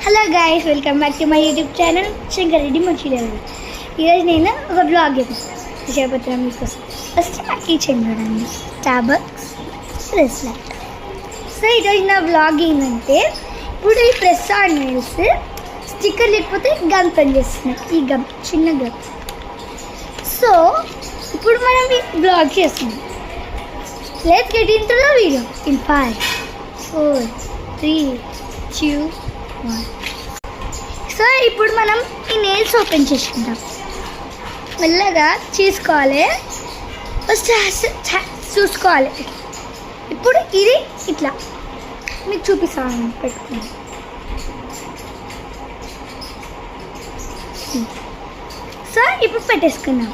Hello guys, welcome back to my YouTube channel Shankar Reddy Mancherial. ఈరోజు నేను ఒక బ్లాగ్ చేపత్రం మీకోసం. ఫస్ట్ నా కిచెన్ చూడండి, స్టార్బక్స్ బ్రెస్లెట్. సో ఈరోజు నా బ్లాగ్ ఏంటంటే, ఇప్పుడు ఈ ప్రెస్ ఆన్ నెయిల్స్ స్టిక్కర్ లేకపోతే గమ్ పని చేస్తున్నాయి. ఈ గమ్ చిన్న గమ్. సో ఇప్పుడు మనం బ్లాగ్ చేస్తున్నాం. Let's get into the video in 5, 4, 3, 2, 1. So ఇప్పుడు మనం ఈ నెయిల్స్ ఓపెన్ చేసుకుందాం. మెల్లగా చేసుకోవాలి, ఫస్ట్ చూసుకోవాలి. ఇప్పుడు ఇది ఇట్లా మీకు చూపిస్తాను, పెట్టుకుని. సో ఇప్పుడు పెట్టేసుకున్నాం.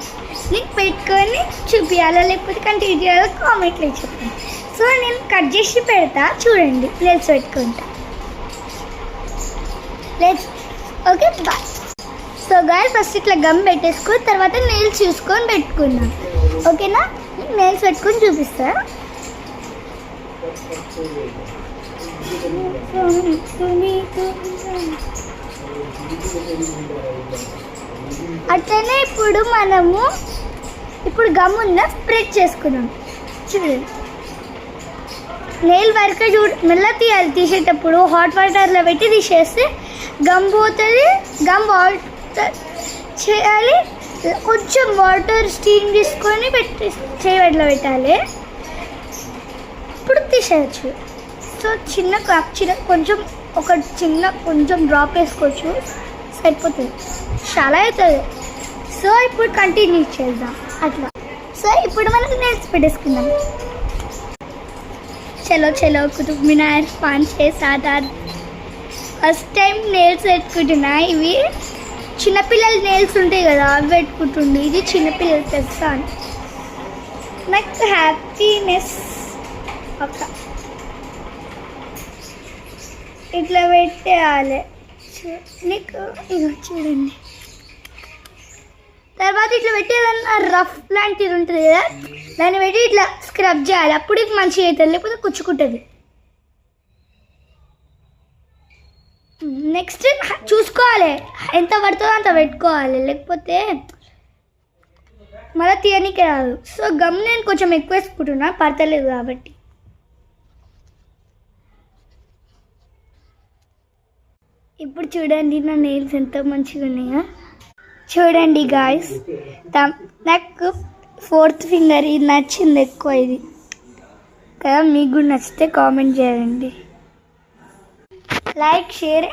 నీకు పెట్టుకొని చూపించాలా లేకపోతే కంటిన్యూ చేయాలో కామెంట్లో చెప్పండి. సో నేను కట్ చేసి పెడతా, చూడండి. నెయిల్స్ పెట్టుకుంటా. Let's okay bye. So guys, first ఇట్లా గమ్ పెట్టేసుకొని తర్వాత నెయిల్స్ చూసుకొని పెట్టుకుందాం. ఓకేనా? నెయిల్స్ పెట్టుకొని చూపిస్తా. అట్లనే ఇప్పుడు గమ్ ఉన్న స్ప్రెడ్ చేసుకున్నాం. చూడండి, నెయిల్ వరకు మెల్ల తీయాలి. తీసేటప్పుడు హాట్ వాటర్లో పెట్టి తీసేస్తే గమ్ పోతుంది. గమ్ వాటర్ చేయాలి, కొంచెం వాటర్ స్టీమ్ తీసుకొని చేయట్లో పెట్టాలి. ఇప్పుడు తీసేయచ్చు. సో కొంచెం డ్రాప్ వేసుకోవచ్చు, సరిపోతుంది. చాలా అవుతుంది. సో ఇప్పుడు కంటిన్యూ చేద్దాం అట్లా. సో ఇప్పుడు మనం నెయిల్స్ పెట్టేసుకుందాం. చలో Qutub Minar 5, 6, 7. First time nails పెట్టుకుంటున్నా. ఇవి చిన్నపిల్లల నెయిల్స్ ఉంటాయి కదా, అవి పెట్టుకుంటుండే. ఇది చిన్నపిల్లలు తెస్తాను. నాకు హ్యాపీనెస్ ఒక ఇట్లా పెట్టేయాలి. నీకు ఇగో చూడండి. తర్వాత ఇట్లా పెట్టేదన్నా రఫ్ లాంటిది ఉంటుంది కదా, దాన్ని పెట్టి ఇట్లా స్క్రబ్ చేయాలి. అప్పుడు ఇది మంచిగా అవుతుంది, లేకపోతే కుచ్చుకుంటుంది. నెక్స్ట్ చూసుకోవాలి, ఎంత పడుతుందో అంత పెట్టుకోవాలి, లేకపోతే మళ్ళీ తీయనికి రాదు. సో గమ్ నేను కొంచెం ఎక్కువ వేసుకుంటున్నా, పడతలేదు కాబట్టి. ఇప్పుడు చూడండి నా నెయిల్స్ ఎంత మంచిగా ఉన్నాయో. చూడండి గాయ్స్, నాకు 4th ఫింగర్ ఇది నచ్చింది ఎక్కువ. ఇది కదా, మీకు కూడా నచ్చితే కామెంట్ చేయండి. Like, share.